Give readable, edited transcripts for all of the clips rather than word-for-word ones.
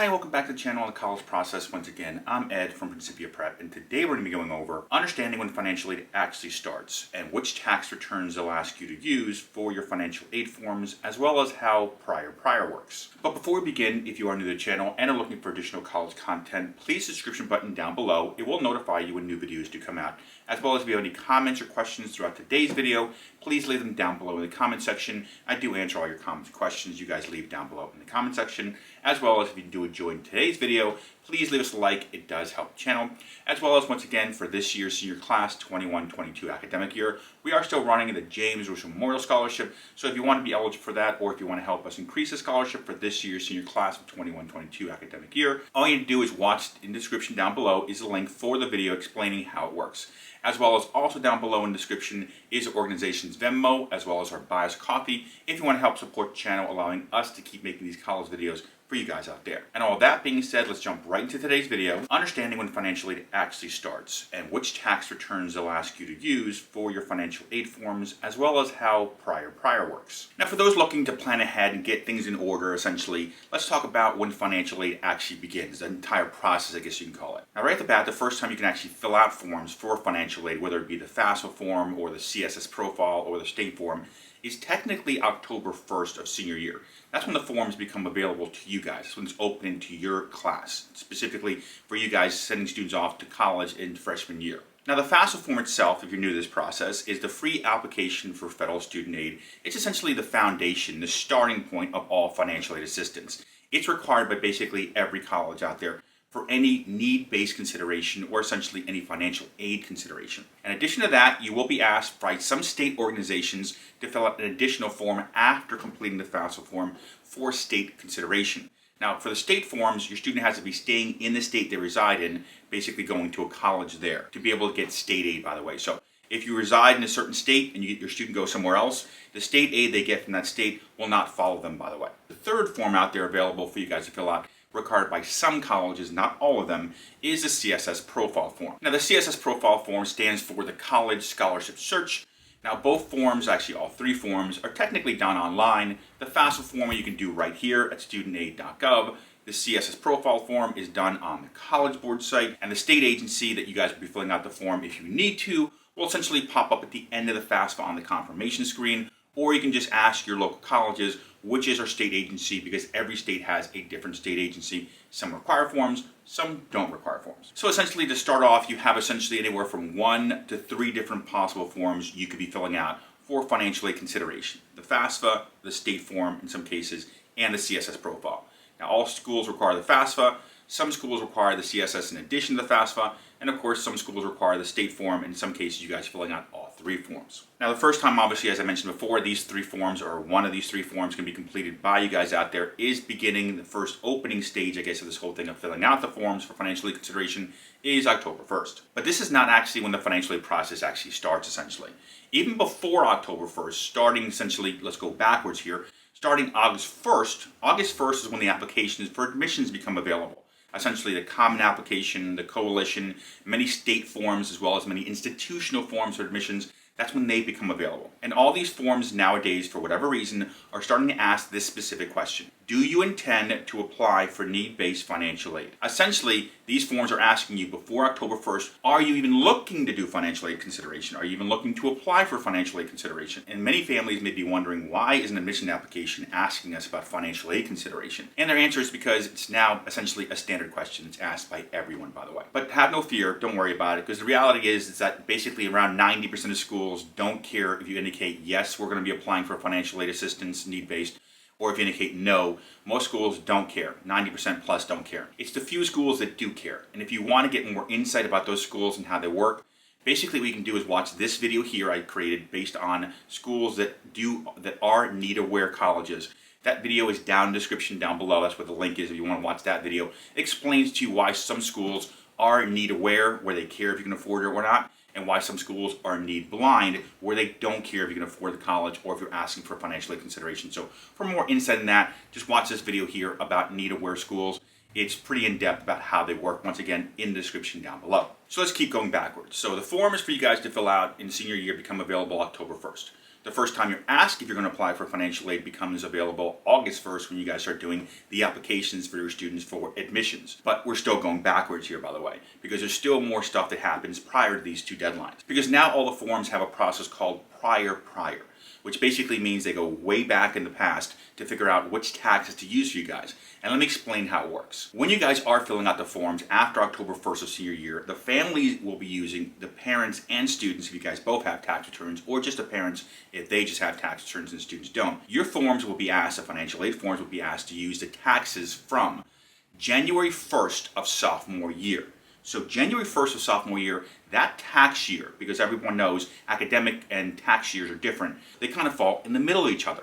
Hi, welcome back to the channel on the college process. Once again, I'm Ed from Principia Prep, and today we're going to be going over understanding when financial aid actually starts and which tax returns they'll ask you to use for your financial aid forms, as well as how prior works. But before we begin, if you are new to the channel and are looking for additional college content, please hit the subscription button down below. It will notify you when new videos do come out. As well as if you have any comments or questions throughout today's video, please leave them down below in the comment section. I do answer all your comments and questions you guys leave down below in the comment section. As well as if you do enjoy today's video, please leave us a like. It does help the channel. As well as once again for this year's senior class 21-22 academic year, we are still running the James Rush Memorial Scholarship. So if you want to be eligible for that, or if you want to help us increase the scholarship for this year's senior class of 21-22 academic year, all you need to do is watch in the description down below is a link for the video explaining how it works. As well as also down below in the description is the organization's Venmo, as well as our Buyers Coffee, if you want to help support the channel, allowing us to keep making these college videos for you guys out there. And all that being said, let's jump right into today's video, understanding when financial aid actually starts and which tax returns they'll ask you to use for your financial aid forms, as well as how prior works. Now, for those looking to plan ahead and get things in order, essentially, let's talk about when financial aid actually begins, the entire process, I guess you can call it. Now, right at the bat, the first time you can actually fill out forms for financial aid, whether it be the Fafsa form or the CSS Profile or the state form, is technically October 1st of senior year. That's when the forms become available to you guys. That's when it's open to your class, specifically for you guys sending students off to college in freshman year. Now, the FAFSA form itself, if you're new to this process, is the free application for federal student aid. It's essentially the foundation, the starting point of all financial aid assistance. It's required by basically every college out there for any need-based consideration or essentially any financial aid consideration. In addition to that, you will be asked by some state organizations to fill out an additional form after completing the FAFSA form for state consideration. Now, for the state forms, your student has to be staying in the state they reside in, basically going to a college there to be able to get state aid, by the way. So if you reside in a certain state and your student goes somewhere else, the state aid they get from that state will not follow them, by the way. The third form out there available for you guys to fill out, required by some colleges, not all of them, is the CSS Profile form. Now, the CSS Profile form stands for the College Scholarship Search. Now, both forms, actually all three forms, are technically done online. The FAFSA form you can do right here at studentloans.gov. The CSS Profile form is done on the College Board site, and the state agency that you guys will be filling out the form if you need to will essentially pop up at the end of the FAFSA on the confirmation screen, or you can just ask your local colleges which is our state agency, because every state has a different state agency. Some require forms, some don't require forms. So essentially, to start off, you have essentially anywhere from 1 to 3 different possible forms you could be filling out for financial aid consideration. The FAFSA, the state form in some cases, and the CSS Profile. Now, all schools require the FAFSA, some schools require the CSS in addition to the FAFSA, and of course some schools require the state form, and in some cases you guys filling out all 3 forms. Now, the first time, obviously, as I mentioned before, these 3 forms, or one of these 3 forms, can be completed by you guys out there, is beginning the first opening stage, I guess, of this whole thing of filling out the forms for financial aid consideration is October 1st. But this is not actually when the financial aid process actually starts, essentially. Even before October 1st, starting essentially, let's go backwards here, starting August 1st is when the applications for admissions become available. Essentially, the common application, the coalition, many state forms, as well as many institutional forms for admissions, that's when they become available. And all these forms nowadays, for whatever reason, are starting to ask this specific question. Do you intend to apply for need-based financial aid? Essentially, these forms are asking you before October 1st, are you even looking to do financial aid consideration? Are you even looking to apply for financial aid consideration? And many families may be wondering, why is an admission application asking us about financial aid consideration? And their answer is because it's now essentially a standard question. It's asked by everyone, by the way. But have no fear, don't worry about it, because the reality is that basically around 90% of schools don't care if you indicate, yes, we're going to be applying for financial aid assistance, need-based, or if you indicate no. Most schools don't care. 90% plus don't care. It's the few schools that do care. And if you want to get more insight about those schools and how they work, basically what you can do is watch this video here I created based on schools that are need-aware colleges. That video is down in the description down below. That's where the link is if you want to watch that video. It explains to you why some schools are need-aware, where they care if you can afford it or not, and why some schools are need blind, where they don't care if you can afford the college or if you're asking for financial aid consideration. So for more insight in that, just watch this video here about need-aware schools. It's pretty in-depth about how they work, once again, in the description down below. So let's keep going backwards. So the form is for you guys to fill out in senior year, become available October 1st. The first time you're asked if you're going to apply for financial aid becomes available August 1st when you guys start doing the applications for your students for admissions. But we're still going backwards here, by the way, because there's still more stuff that happens prior to these two deadlines. Because now all the forms have a process called prior, which basically means they go way back in the past to figure out which taxes to use for you guys. And let me explain how it works. When you guys are filling out the forms after October 1st of senior year, the families will be using the parents and students if you guys both have tax returns, or just the parents if they just have tax returns and the students don't. Your forms will be asked, the financial aid forms will be asked to use the taxes from January 1st of sophomore year. So January 1st of sophomore year, that tax year, because everyone knows academic and tax years are different, they kind of fall in the middle of each other.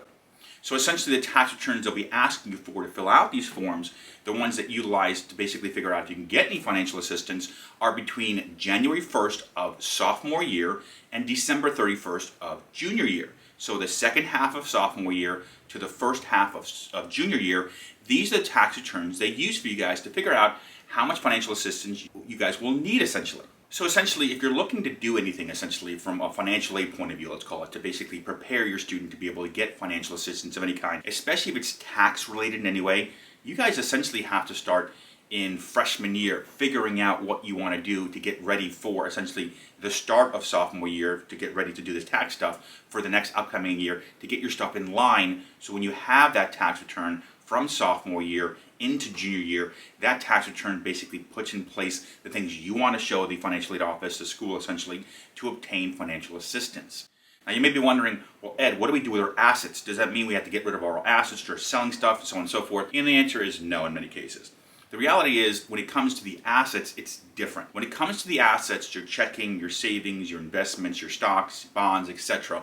So essentially the tax returns they'll be asking you for to fill out these forms, the ones that utilize to basically figure out if you can get any financial assistance, are between January 1st of sophomore year and December 31st of junior year. So the second half of sophomore year to the first half of junior year, these are the tax returns they use for you guys to figure out how much financial assistance you guys will need essentially. So essentially, if you're looking to do anything essentially from a financial aid point of view, let's call it, to basically prepare your student to be able to get financial assistance of any kind, especially if it's tax related in any way, you guys essentially have to start in freshman year figuring out what you want to do to get ready for essentially the start of sophomore year, to get ready to do this tax stuff for the next upcoming year, to get your stuff in line so when you have that tax return from sophomore year into junior year, that tax return basically puts in place the things you want to show the financial aid office, the school essentially, to obtain financial assistance. Now you may be wondering, well Ed, what do we do with our assets? Does that mean we have to get rid of our assets, start selling stuff, and so on and so forth? And the answer is no in many cases. The reality is, when it comes to the assets, it's different. When it comes to the assets, your checking, your savings, your investments, your stocks, bonds, etc.,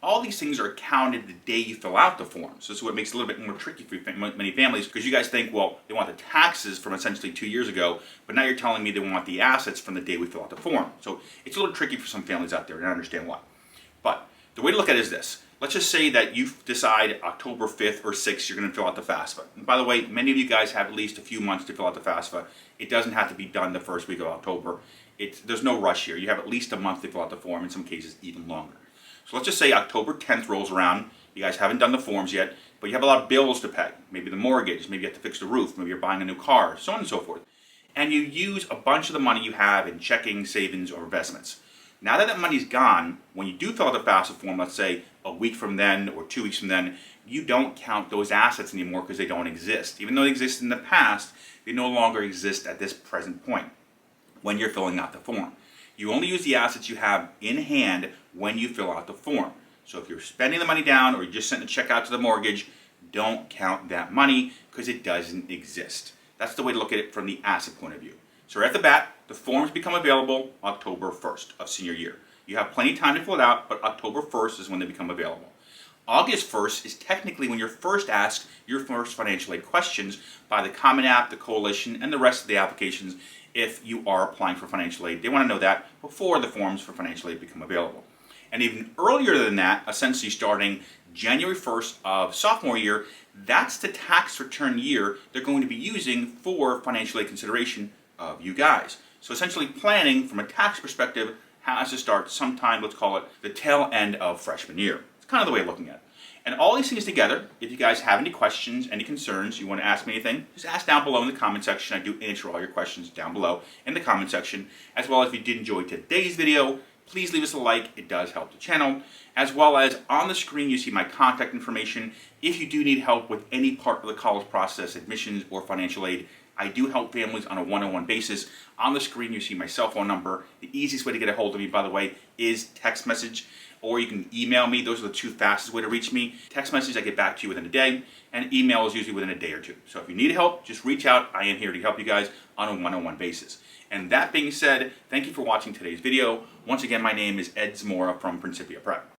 all these things are counted the day you fill out the form. So this is what makes it a little bit more tricky for many families, because you guys think, well, they want the taxes from essentially 2 years ago, but now you're telling me they want the assets from the day we fill out the form. So it's a little tricky for some families out there, and I understand why. But the way to look at it is this. Let's just say that you decide October 5th or 6th you're going to fill out the FAFSA. And by the way, many of you guys have at least a few months to fill out the FAFSA. It doesn't have to be done the first week of October. There's no rush here. You have at least a month to fill out the form, in some cases even longer. So let's just say October 10th rolls around. You guys haven't done the forms yet, but you have a lot of bills to pay. Maybe the mortgage, maybe you have to fix the roof, maybe you're buying a new car, so on and so forth. And you use a bunch of the money you have in checking, savings, or investments. Now that that money's gone, when you do fill out the FAFSA form, let's say a week from then or 2 weeks from then, you don't count those assets anymore because they don't exist. Even though they existed in the past, they no longer exist at this present point when you're filling out the form. You only use the assets you have in hand when you fill out the form. So if you're spending the money down or you're just sending a check out to the mortgage, don't count that money because it doesn't exist. That's the way to look at it from the asset point of view. So right at the bat, the forms become available October 1st of senior year. You have plenty of time to fill it out, but October 1st is when they become available. August 1st is technically when you're first asked your first financial aid questions by the Common App, the Coalition, and the rest of the applications if you are applying for financial aid. They want to know that before the forms for financial aid become available. And even earlier than that, essentially starting January 1st of sophomore year, that's the tax return year they're going to be using for financial aid consideration of you guys. So essentially planning from a tax perspective has to start sometime, let's call it the tail end of freshman year. It's kind of the way of looking at it. And all these things together, if you guys have any questions, any concerns, you want to ask me anything, just ask down below in the comment section. I do answer all your questions down below in the comment section. As well as if you did enjoy today's video, please leave us a like. It does help the channel. As well as on the screen, you see my contact information. If you do need help with any part of the college process, admissions, or financial aid, I do help families on a one-on-one basis. On the screen, you see my cell phone number. The easiest way to get a hold of me, by the way, is text message, or you can email me. Those are the two fastest way to reach me. Text message, I get back to you within a day, and email is usually within a day or two. So if you need help, just reach out. I am here to help you guys on a one-on-one basis. And that being said, thank you for watching today's video. Once again, my name is Ed Zamora from Principia Prep.